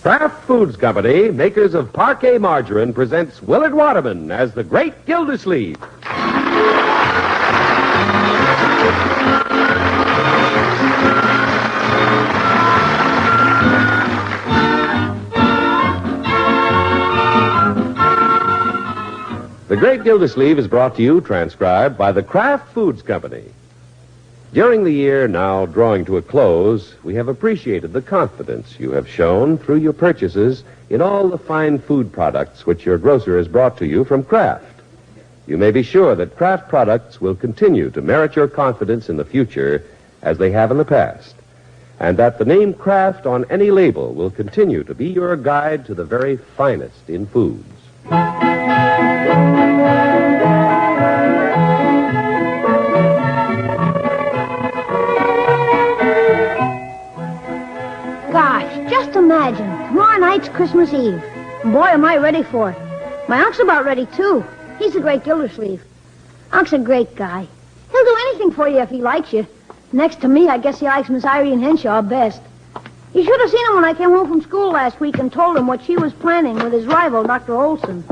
Kraft Foods Company, makers of Parquet Margarine, presents Willard Waterman as the Great Gildersleeve. The Great Gildersleeve is brought to you, transcribed, by the Kraft Foods Company. During the year now drawing to a close, we have appreciated the confidence you have shown through your purchases in all the fine food products which your grocer has brought to you from Kraft. You may be sure that Kraft products will continue to merit your confidence in the future as they have in the past, and that the name Kraft on any label will continue to be your guide to the very finest in foods. Just imagine, tomorrow night's Christmas Eve. And boy, am I ready for it. My unc's about ready, too. He's the Great Gildersleeve. Unc's a great guy. He'll do anything for you if he likes you. Next to me, I guess he likes Miss Irene Henshaw best. You should have seen him when I came home from school last week and told him what she was planning with his rival, Dr. Olson.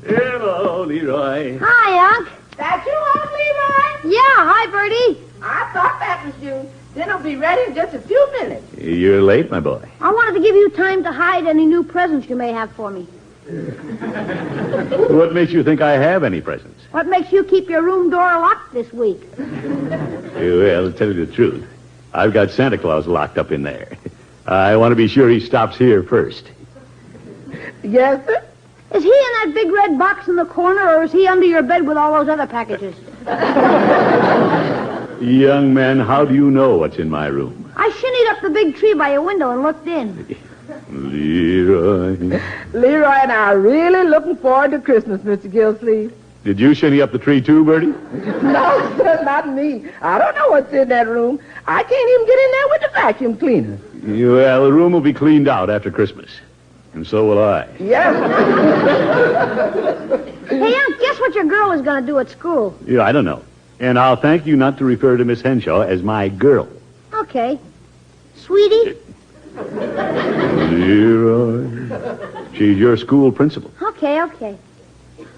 Hello, Leroy. Hi, Unc. That you, Unc Leroy? Yeah, hi, Bertie. I thought that was you. Dinner'll be ready in just a few minutes. You're late, my boy. I wanted to give you time to hide any new presents you may have for me. What makes you think I have any presents? What makes you keep your room door locked this week? Well, to tell you the truth, I've got Santa Claus locked up in there. I want to be sure he stops here first. Yes, sir? Is he in that big red box in the corner, or is he under your bed with all those other packages? Young man, how do you know what's in my room? I shinnied up the big tree by your window and looked in. Leroy. Leroy and I are really looking forward to Christmas, Mr. Gildersleeve. Did you shinny up the tree too, Bertie? No, sir, not me. I don't know what's in that room. I can't even get in there with the vacuum cleaner. Well, the room will be cleaned out after Christmas. And so will I. Yes. Hey, Unc, guess what your girl is going to do at school? Yeah, I don't know. And I'll thank you not to refer to Miss Henshaw as my girl. Okay. Sweetie? Leroy. She's your school principal. Okay.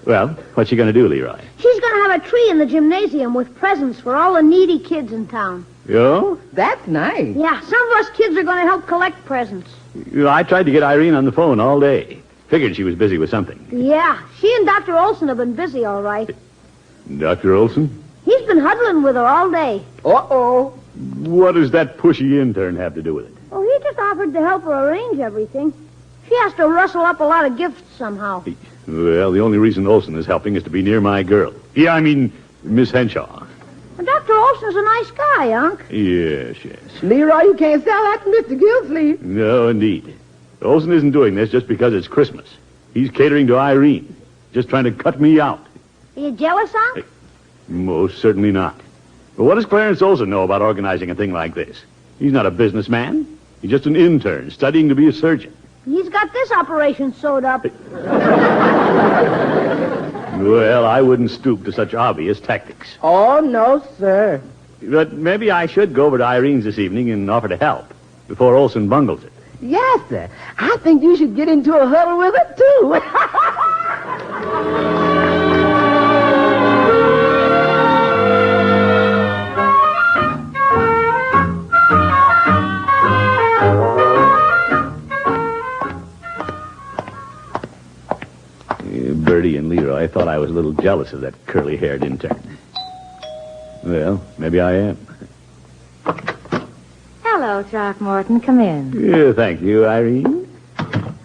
Well, what's she going to do, Leroy? She's going to have a tree in the gymnasium with presents for all the needy kids in town. Yo? That's nice. Yeah, some of us kids are going to help collect presents. I tried to get Irene on the phone all day. Figured she was busy with something. Yeah, she and Dr. Olson have been busy, all right. Dr. Olson? He's been huddling with her all day. Uh-oh. What does that pushy intern have to do with it? Oh, he just offered to help her arrange everything. She has to rustle up a lot of gifts somehow. Well, the only reason Olson is helping is to be near my girl. Yeah, I mean, Miss Henshaw. Well, Dr. Olson's a nice guy, Unc. Yes. Leroy, you can't sell that to Mr. Gildersleeve. No, indeed. Olson isn't doing this just because it's Christmas. He's catering to Irene. Just trying to cut me out. Are you jealous, Unc? Most certainly not. But what does Clarence Olson know about organizing a thing like this? He's not a businessman. He's just an intern studying to be a surgeon. He's got this operation sewed up. Well, I wouldn't stoop to such obvious tactics. Oh, no, sir. But maybe I should go over to Irene's this evening and offer to help before Olson bungles it. Yes, sir. I think you should get into a huddle with it, too. Bertie and Leroy thought I was a little jealous of that curly-haired intern. Well, maybe I am. Hello, Throckmorton. Come in. Yeah, thank you, Irene.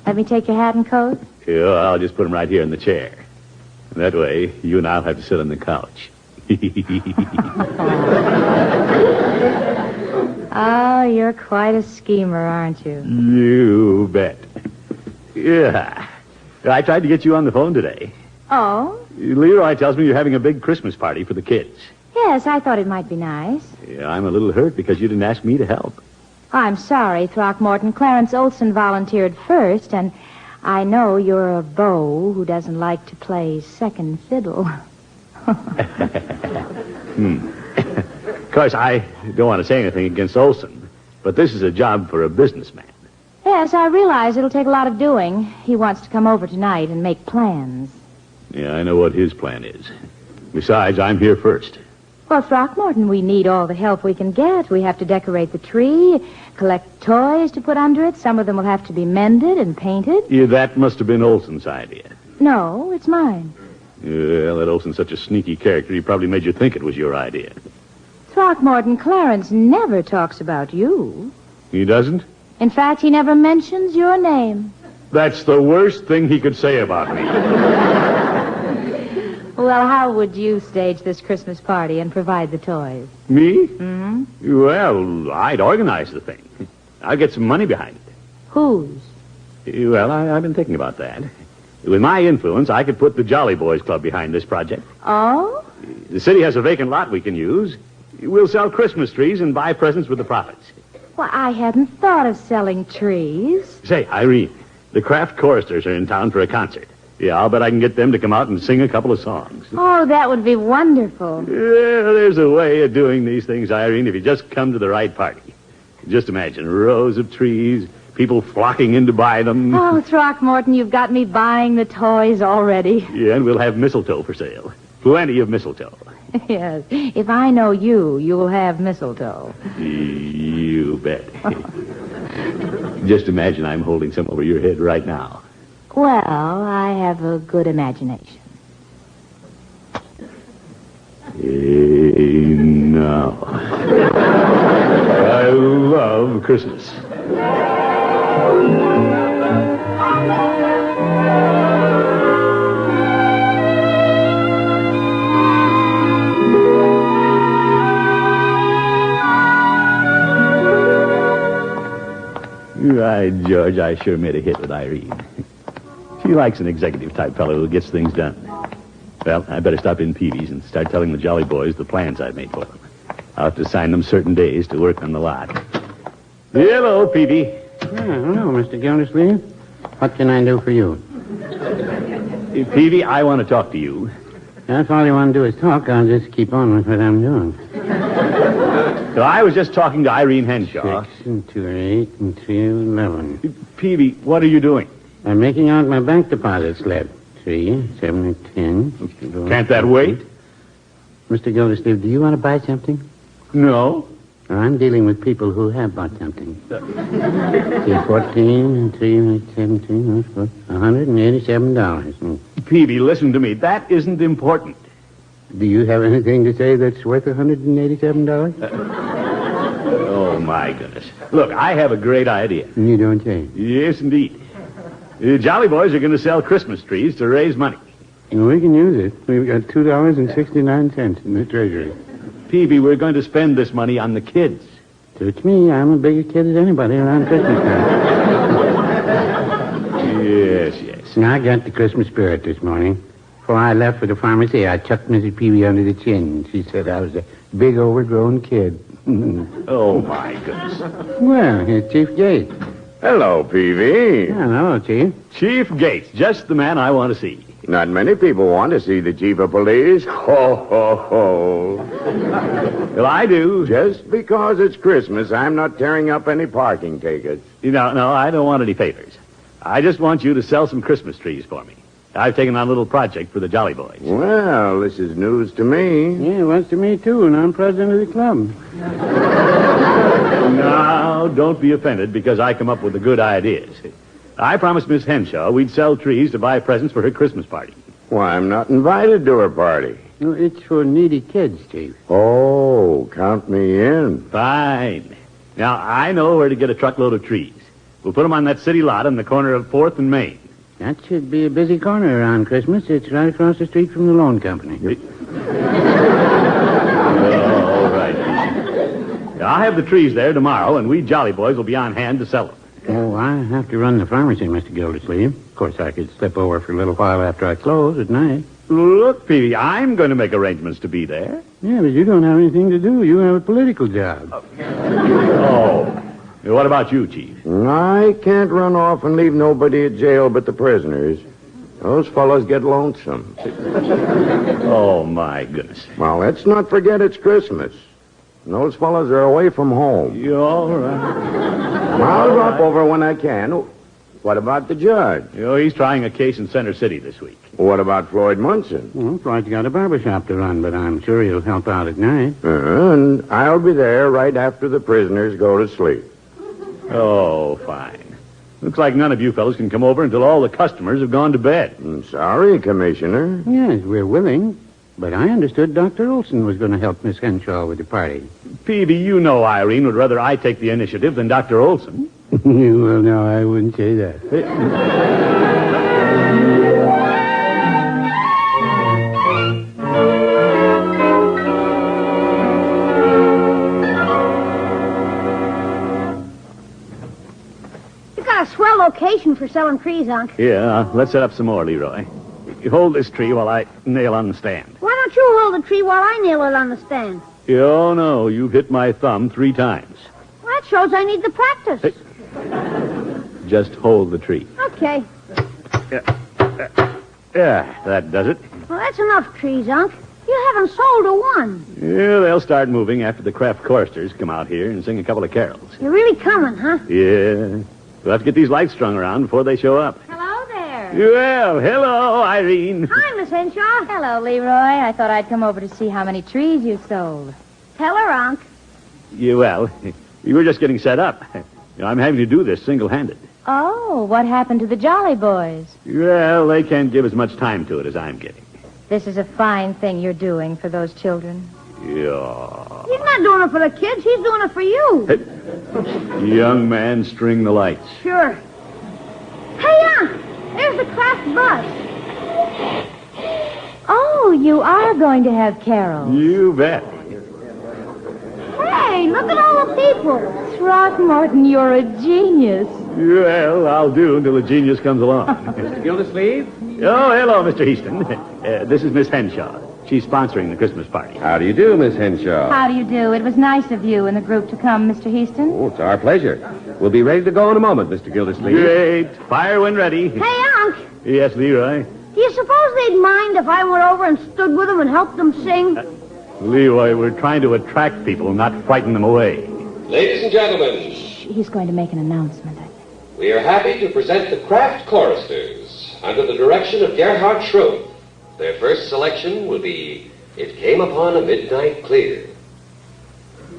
Let me take your hat and coat. Yeah, I'll just put them right here in the chair. That way, you and I'll have to sit on the couch. Oh, you're quite a schemer, aren't you? You bet. Yeah. I tried to get you on the phone today. Oh? Leroy tells me you're having a big Christmas party for the kids. Yes, I thought it might be nice. Yeah, I'm a little hurt because you didn't ask me to help. I'm sorry, Throckmorton. Clarence Olson volunteered first, and I know you're a beau who doesn't like to play second fiddle. Of course, I don't want to say anything against Olson, but this is a job for a businessman. Hey, Yes, I realize it'll take a lot of doing. He wants to come over tonight and make plans. Yeah, I know what his plan is. Besides, I'm here first. Well, Throckmorton, we need all the help we can get. We have to decorate the tree, collect toys to put under it. Some of them will have to be mended and painted. Yeah, that must have been Olson's idea. No, it's mine. Well, that Olson's such a sneaky character, he probably made you think it was your idea. Throckmorton, Clarence never talks about you. He doesn't? In fact, he never mentions your name. That's the worst thing he could say about me. Well, how would you stage this Christmas party and provide the toys? Me? Mm-hmm. Well, I'd organize the thing. I'd get some money behind it. Whose? Well, I've been thinking about that. With my influence, I could put the Jolly Boys Club behind this project. Oh? The city has a vacant lot we can use. We'll sell Christmas trees and buy presents with the profits. Well, I hadn't thought of selling trees. Say, Irene, the Kraft choristers are in town for a concert. Yeah, I'll bet I can get them to come out and sing a couple of songs. Oh, that would be wonderful. Yeah, there's a way of doing these things, Irene, if you just come to the right party. Just imagine rows of trees, people flocking in to buy them. Oh, Throckmorton, you've got me buying the toys already. Yeah, and we'll have mistletoe for sale. Plenty of mistletoe. Yes. If I know you, you'll have mistletoe. You bet. Just imagine I'm holding some over your head right now. Well, I have a good imagination. No. I love Christmas. Right, George, I sure made a hit with Irene. She likes an executive-type fellow who gets things done. Well, I better stop in Peavy's and start telling the Jolly Boys the plans I've made for them. I'll have to assign them certain days to work on the lot. Hello, Peavy. Hello, Mr. Gildersleeve. What can I do for you? Peavy, I want to talk to you. If all you want to do is talk, I'll just keep on with what I'm doing. So I was just talking to Irene Henshaw. 6 and 2 are 8 and 3 are 11. Peavy, what are you doing? I'm making out my bank deposit slip. 3, 7, and 10. Can't that wait? Mr. Gildersleeve, do you want to buy something? No. I'm dealing with people who have bought something. 14 and 3 and 17. That's $187. Peavy, listen to me. That isn't important. Do you have anything to say that's worth $187? Oh, my goodness. Look, I have a great idea. You don't say. Yes, indeed. The Jolly Boys are going to sell Christmas trees to raise money. Well, we can use it. We've got $2.69 in the treasury. Peavy, we're going to spend this money on the kids. Suits me. I'm a bigger kid as anybody around Christmas time. Yes. I got the Christmas spirit this morning. Before I left for the pharmacy, I chucked Mrs. Peavy under the chin. She said I was a big, overgrown kid. Oh, my goodness. Well, here's Chief Gates. Hello, Peavy. Hello, Chief. Chief Gates, just the man I want to see. Not many people want to see the chief of police. Ho, ho, ho. Well, I do. Just because it's Christmas, I'm not tearing up any parking tickets. No, I don't want any favors. I just want you to sell some Christmas trees for me. I've taken on a little project for the Jolly Boys. Well, this is news to me. Yeah, it was to me, too, and I'm president of the club. Now, don't be offended because I come up with the good ideas. I promised Miss Henshaw we'd sell trees to buy presents for her Christmas party. Why, I'm not invited to her party. No, it's for needy kids, Chief. Oh, count me in. Fine. Now, I know where to get a truckload of trees. We'll put them on that city lot on the corner of 4th and Main. That should be a busy corner around Christmas. It's right across the street from the loan company. All right. I'll have the trees there tomorrow, and we Jolly Boys will be on hand to sell them. Oh, I have to run the pharmacy, Mr. Gildersleeve. Of course, I could slip over for a little while after I close at night. Look, Peavy, I'm going to make arrangements to be there. Yeah, but you don't have anything to do. You have a political job. Oh. What about you, Chief? I can't run off and leave nobody at jail but the prisoners. Those fellows get lonesome. Oh, my goodness. Well, let's not forget it's Christmas. And those fellows are away from home. You all right? I'll drop over when I can. What about the judge? He's trying a case in Center City this week. What about Floyd Munson? Well, Floyd's got a barbershop to run, but I'm sure he'll help out at night. And I'll be there right after the prisoners go to sleep. Oh, fine. Looks like none of you fellows can come over until all the customers have gone to bed. I'm sorry, Commissioner. Yes, we're willing. But I understood Dr. Olson was going to help Miss Henshaw with the party. Peavy, you know Irene would rather I take the initiative than Dr. Olson. Well, no, I wouldn't say that. You got a swell location for selling trees, Unc. Yeah, let's set up some more, Leroy. You hold this tree while I nail on the stand. Why don't you hold the tree while I nail it on the stand? Oh, no, you've hit my thumb 3 times. Well, that shows I need the practice. Hey. Just hold the tree. Okay. Yeah, that does it. Well, that's enough trees, Unc. You haven't sold a one. Yeah, they'll start moving after the Kraft choristers come out here and sing a couple of carols. You're really coming, huh? Yeah. We'll have to get these lights strung around before they show up. Hello there. Well, hello, Irene. Hi, Miss Henshaw. Hello, Leroy. I thought I'd come over to see how many trees you sold. Tell her, Unc. Yeah, well, we were just getting set up. I'm having to do this single-handed. Oh, what happened to the Jolly Boys? Well, they can't give as much time to it as I'm getting. This is a fine thing you're doing for those children. Yeah. He's not doing it for the kids. He's doing it for you. Young man, string the lights. Sure. Hey, Unc. There's the Kraft bus. Oh, you are going to have carols. You bet. Hey, look at all the people. Throckmorton, you're a genius. Well, I'll do until the genius comes along. Mr. Gildersleeve? Oh, hello, Mr. Easton. This is Miss Henshaw. She's sponsoring the Christmas party. How do you do, Miss Henshaw? How do you do? It was nice of you and the group to come, Mr. Heaston. Oh, it's our pleasure. We'll be ready to go in a moment, Mr. Gildersleeve. Great. Fire when ready. Hey, Unc. Yes, Leroy. Do you suppose they'd mind if I went over and stood with them and helped them sing? Leroy, we're trying to attract people, not frighten them away. Ladies and gentlemen, He's going to make an announcement, I think. we are happy to present the Kraft choristers under the direction of Gerhard Schroth. Their first selection will be It Came Upon a Midnight Clear.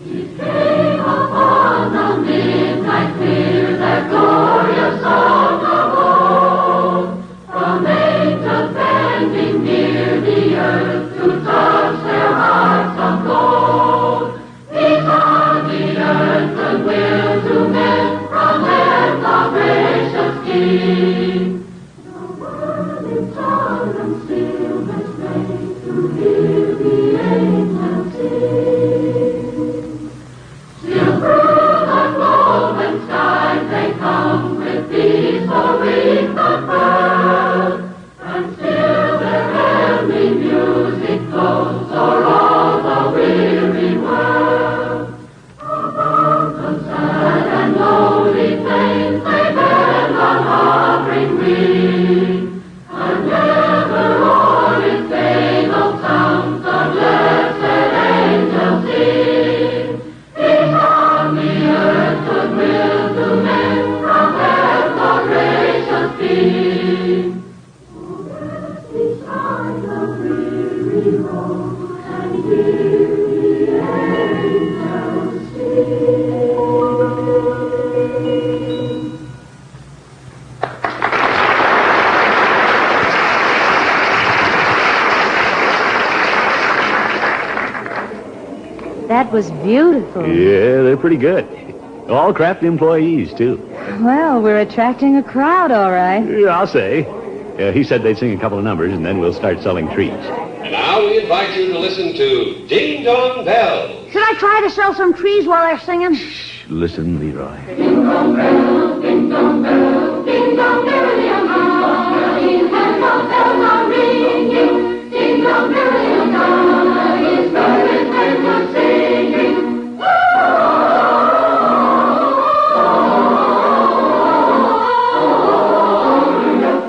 It came upon a midnight clear, that glorious song of old, from angels bending near the earth to touch their hearts of gold. Peace on the earth, goodwill to men, from heaven's gracious King. The world is dull and still, but made to hear the angels sing. Still through the golden skies they come with peaceful wings unfurled, and still their heavenly music flows o'er all the weary world. Above the sad and lowly plains they bend on hovering wing, and ever o'er its fatal sounds the blessed angels sing. Peace on the earth, goodwill to men, from heaven the gracious King. Oh, rest beside the weary road, and hear the angels sing. That was beautiful. Yeah, they're pretty good. All Kraft employees, too. Well, we're attracting a crowd, all right. Yeah, I'll say. He said they'd sing a couple of numbers, and then we'll start selling trees. And now we invite you to listen to Ding Dong Bells. Should I try to sell some trees while they're singing? Listen, Leroy. Ding dong bells, ding dong bells, ding dong merrily on high, and the bells are ringing. Ding dong merrily on high, his birds and are singing.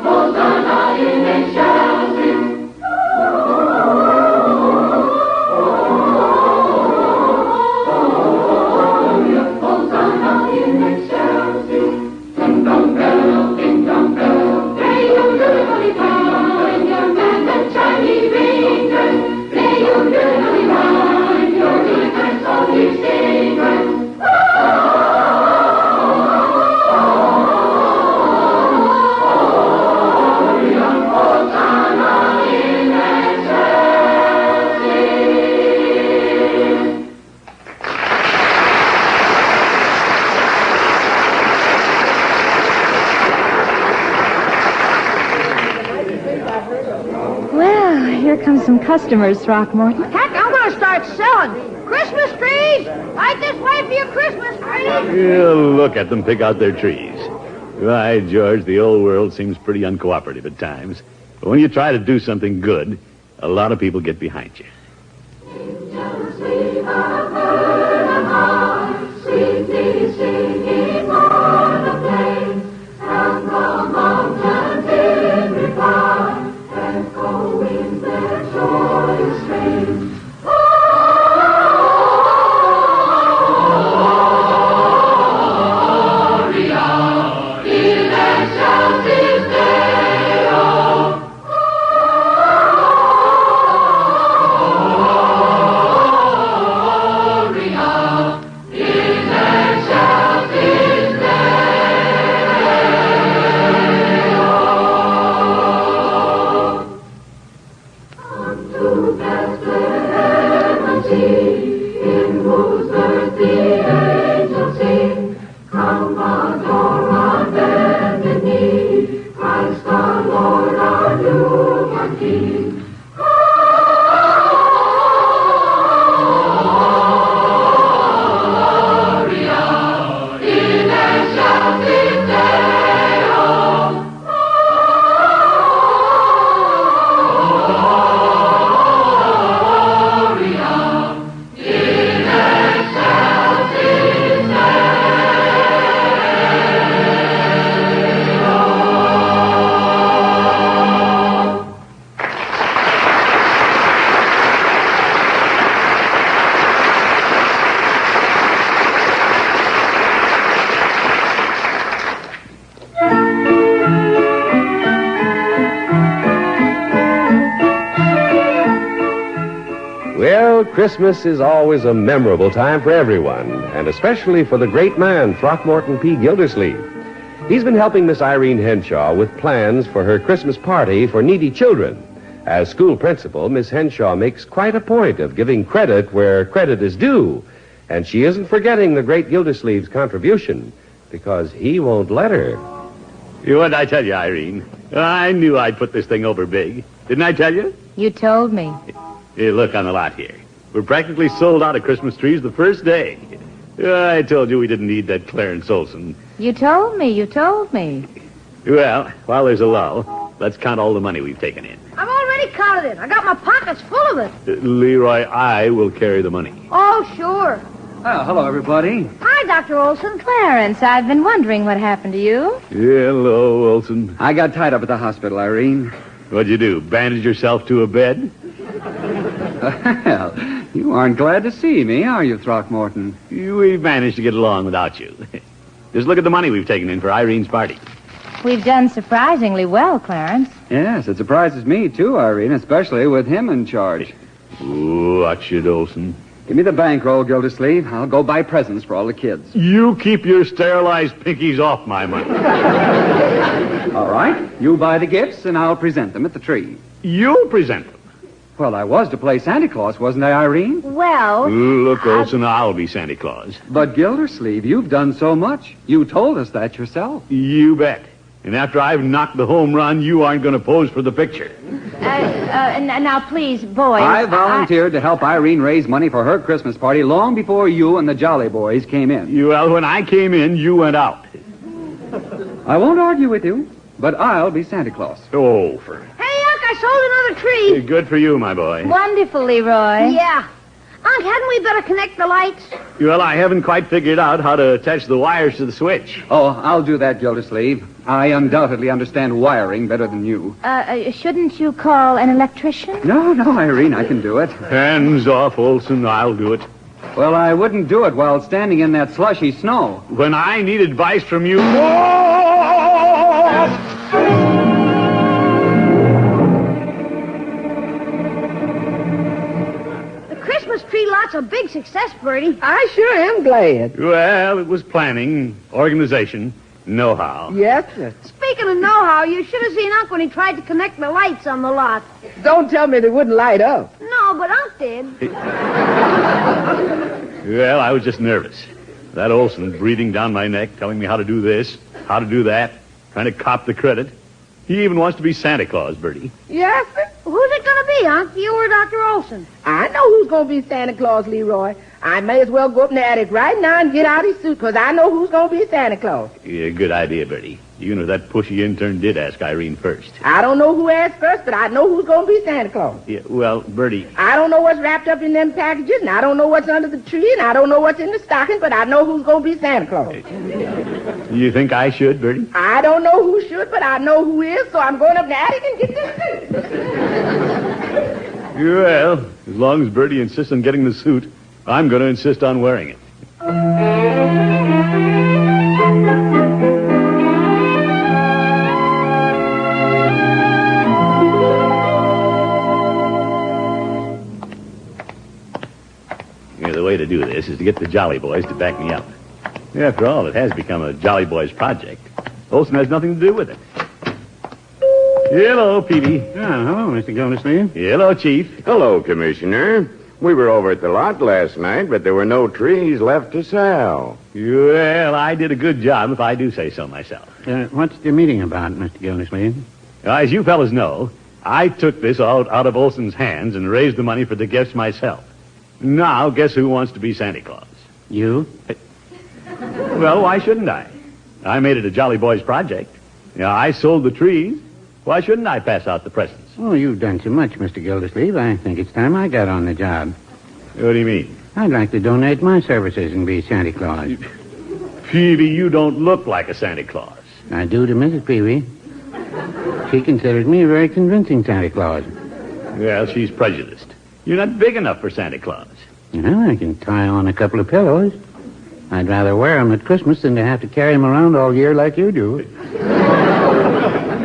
Hosanna in excelsis. Hosanna in excelsis. come some customers, Throckmorton. Heck, I'm going to start selling. Christmas trees! Right this way for your Christmas trees! Yeah, look at them pick out their trees. Why, George, the old world seems pretty uncooperative at times. But when you try to do something good, a lot of people get behind you. Sweet thee singing on the plain, and the mountains in reply, echoing their joyous strain. Well, Christmas is always a memorable time for everyone, and especially for the great man, Throckmorton P. Gildersleeve. He's been helping Miss Irene Henshaw with plans for her Christmas party for needy children. As school principal, Miss Henshaw makes quite a point of giving credit where credit is due, and she isn't forgetting the great Gildersleeve's contribution, because he won't let her. What did I tell you, Irene? I knew I'd put this thing over big. Didn't I tell you? You told me. Here, look on the lot here. We're practically sold out of Christmas trees the first day. I told you we didn't need that Clarence Olson. You told me. Well, while there's a lull, let's count all the money we've taken in. I've already counted it. I got my pockets full of it. Leroy, I will carry the money. Oh, sure. Oh, hello, everybody. Hi, Dr. Olson. Clarence, I've been wondering what happened to you. Hello, Olson. I got tied up at the hospital, Irene. What'd you do, bandage yourself to a bed? Well, you aren't glad to see me, are you, Throckmorton? We've managed to get along without you. Just look at the money we've taken in for Irene's party. We've done surprisingly well, Clarence. Yes, it surprises me, too, Irene, especially with him in charge. Ooh, watch it, Olson. Give me the bankroll, Gildersleeve. I'll go buy presents for all the kids. You keep your sterilized pinkies off my money. All right. You buy the gifts, and I'll present them at the tree. You'll present them. Well, I was to play Santa Claus, wasn't I, Irene? Well... Look, Olson, I'll be Santa Claus. But, Gildersleeve, you've done so much. You told us that yourself. You bet. And after I've knocked the home run, you aren't going to pose for the picture. Now, please, boys. I volunteered to help Irene raise money for her Christmas party long before you and the Jolly Boys came in. Well, when I came in, you went out. I won't argue with you, but I'll be Santa Claus. Oh, for... Hey, Unc, I sold another tree. Good for you, my boy. Wonderful, Leroy. Yeah. Unc, hadn't we better connect the lights? Well, I haven't quite figured out how to attach the wires to the switch. Oh, I'll do that, Gildersleeve. I undoubtedly understand wiring better than you. Shouldn't you call an electrician? No, Irene, I can do it. Hands off, Olson. I'll do it. Well, I wouldn't do it while standing in that slushy snow. When I need advice from you... Tree lot's a big success, Bertie. I sure am glad. Well, it was planning, organization, know-how. Yes, sir. Speaking of know-how, you should have seen Unc when he tried to connect the lights on the lot. Don't tell me they wouldn't light up. No, but Unc did. Well, I was just nervous. That Olson breathing down my neck, telling me how to do this, how to do that, trying to cop the credit. He even wants to be Santa Claus, Bertie. Yes, sir. Who's it going to be, Unc? You or Dr. Olson? I know who's going to be Santa Claus, Leroy. I may as well go up in the attic right now and get out his suit, because I know who's going to be Santa Claus. Yeah, good idea, Bertie. You know that pushy intern did ask Irene first. I don't know who asked first, but I know who's going to be Santa Claus. Yeah, well, Bertie... I don't know what's wrapped up in them packages, and I don't know what's under the tree, and I don't know what's in the stocking, but I know who's going to be Santa Claus. You think I should, Bertie? I don't know who should, but I know who is, so I'm going up in the attic and get this suit. Well, as long as Bertie insists on getting the suit, I'm going to insist on wearing it. Yeah, the way to do this is to get the Jolly Boys to back me up. After all, it has become a Jolly Boys project. Olson has nothing to do with it. Hello, Peavy. Oh, hello, Mr. Gildersleeve. Hello, Chief. Hello, Commissioner. We were over at the lot last night, but there were no trees left to sell. Well, I did a good job, if I do say so myself. What's the meeting about, Mr. Gildersleeve? As you fellas know, I took this out of Olson's hands and raised the money for the gifts myself. Now, guess who wants to be Santa Claus? You? Well, why shouldn't I? I made it a Jolly Boys project. I sold the trees. Why shouldn't I pass out the presents? Oh, you've done too much, Mr. Gildersleeve. I think it's time I got on the job. What do you mean? I'd like to donate my services and be Santa Claus. Peavy, you don't look like a Santa Claus. I do to Mrs. Peavy. She considers me a very convincing Santa Claus. Well, she's prejudiced. You're not big enough for Santa Claus. Well, I can tie on a couple of pillows. I'd rather wear them at Christmas than to have to carry them around all year like you do.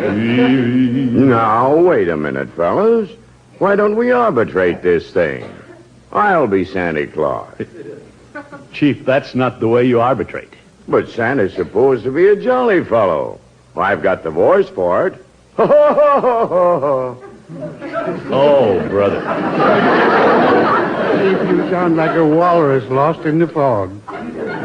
Now, wait a minute, fellas. Why don't we arbitrate this thing? I'll be Santa Claus. Chief, that's not the way you arbitrate. But Santa's supposed to be a jolly fellow. Well, I've got the voice for it. Oh, brother. You sound like a walrus lost in the fog.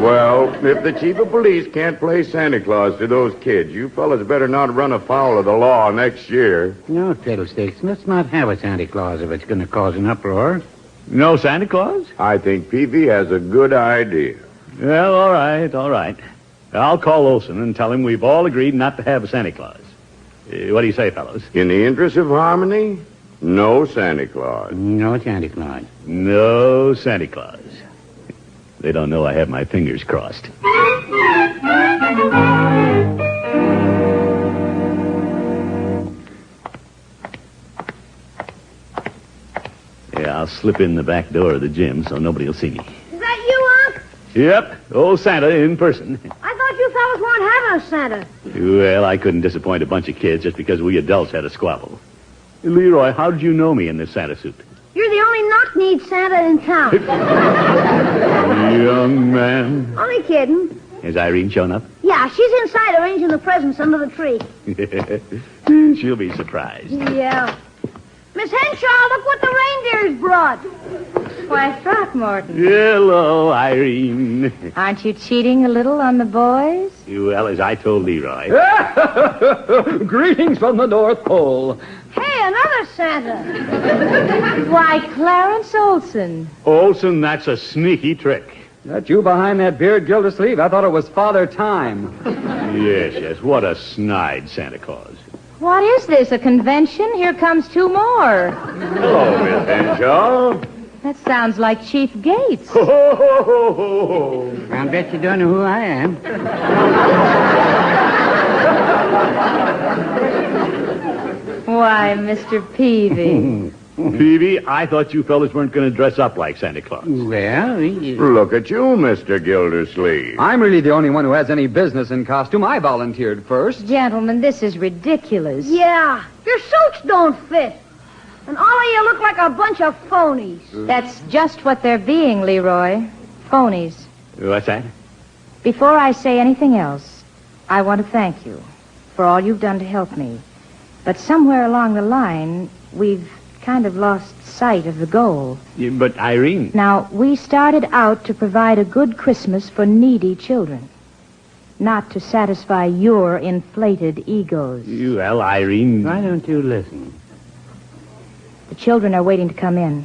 Well, if the chief of police can't play Santa Claus to those kids, you fellas better not run afoul of the law next year. No, fiddlesticks. Let's not have a Santa Claus if it's going to cause an uproar. No Santa Claus? I think Peavy has a good idea. Well, all right. I'll call Olson and tell him we've all agreed not to have a Santa Claus. What do you say, fellows? In the interest of harmony, no Santa Claus. No Santa Claus. No Santa Claus. They don't know I have my fingers crossed. Yeah, I'll slip in the back door of the gym so nobody will see me. Is that you, Unc? Yep, old Santa in person. I thought you fellas weren't having a Santa. Well, I couldn't disappoint a bunch of kids just because we adults had a squabble. Leroy, how did you know me in this Santa suit? You're the only knock-kneed Santa in town. Young man. Only kidding. Has Irene shown up? Yeah, she's inside arranging the presents under the tree. She'll be surprised. Yeah. Miss Henshaw, look what the reindeers brought. Why, Throckmorton. Hello, Irene. Aren't you cheating a little on the boys? Well, as I told Leroy. Greetings from the North Pole. Hey, another Santa. Why, Clarence Olson. Olson, that's a sneaky trick. That you behind that beard, Gildersleeve? I thought it was Father Time. Yes. What a snide Santa Claus. What is this, a convention? Here comes two more. Hello, Miss Henshaw. That sounds like Chief Gates. I'll bet you don't know who I am. Why, Mr. Peavy. Peavy, I thought you fellas weren't going to dress up like Santa Claus. Well, Look at you, Mr. Gildersleeve. I'm really the only one who has any business in costume. I volunteered first. Gentlemen, this is ridiculous. Yeah, your suits don't fit. And all of you look like a bunch of phonies. That's just what they're being, Leroy. Phonies. What's that? Before I say anything else, I want to thank you for all you've done to help me. But somewhere along the line, we've kind of lost sight of the goal. Yeah, but Irene... Now, we started out to provide a good Christmas for needy children, not to satisfy your inflated egos. Well, Irene... why don't you listen? The children are waiting to come in.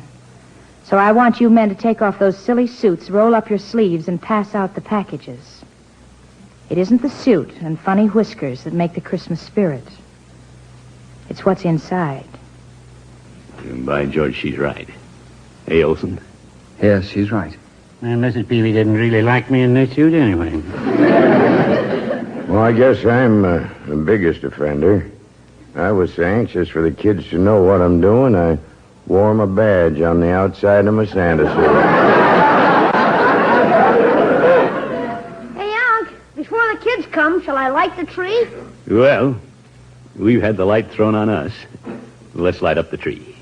So I want you men to take off those silly suits, roll up your sleeves, and pass out the packages. It isn't the suit and funny whiskers that make the Christmas spirit. It's what's inside. By George, she's right. Hey, Olson? Yes, she's right. And Mrs. Peavy didn't really like me in this suit anyway. Well, I guess I'm the biggest offender. I was so anxious for the kids to know what I'm doing, I wore my badge on the outside of my Santa suit. Hey, Unc, before the kids come, shall I light the tree? Well, we've had the light thrown on us. Let's light up the tree.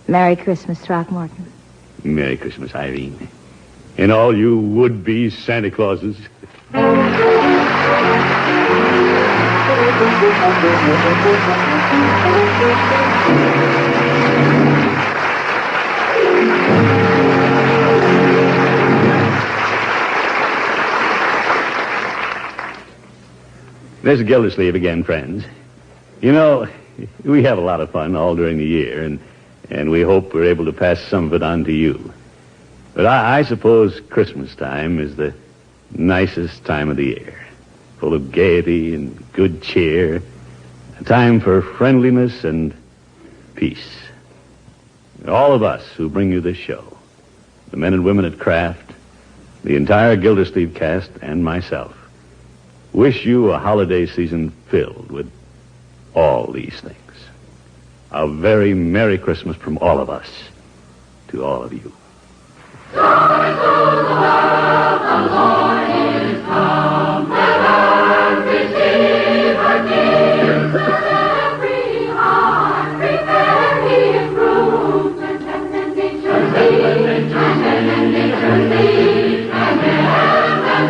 Merry Christmas, Throckmorton. Merry Christmas, Irene. And all you would-be Santa Clauses. This is Gildersleeve again, friends. You know, we have a lot of fun all during the year, and we hope we're able to pass some of it on to you. But I suppose Christmas time is the nicest time of the year, full of gaiety and good cheer, a time for friendliness and peace. All of us who bring you this show, the men and women at Kraft, the entire Gildersleeve cast, and myself, wish you a holiday season filled with all these things. A very Merry Christmas from all of us to all of you. Joy to the world, the Lord is come. Let earth receive her King. Let every heart prepare his room. And heaven nature sing, and heaven nature sing, and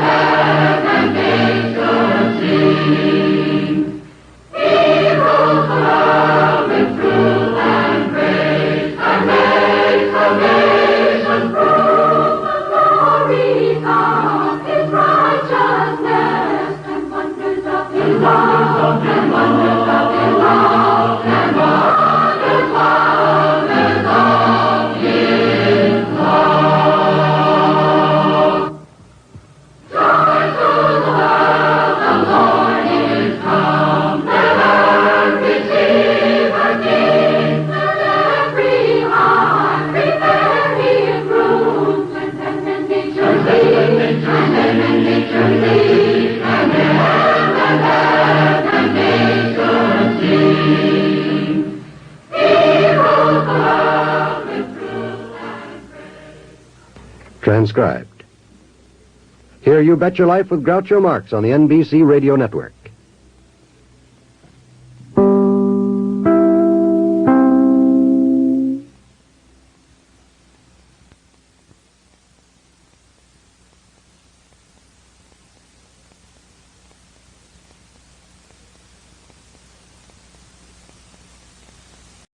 heaven nature sing. He rules the world with truth and grace, and makes the nations prove the glories of his righteousness, and wonders of his love, and wonders of his love, and wonders of his love. Joy to the world, the Lord is come. Let earth receive her King. Let every heart prepare his room. And heaven nature sing, and heaven nature sing, and heaven nature sing. He rules the world with truth and praise. Transcribed. Hear You Bet Your Life with Groucho Marx on the NBC Radio Network.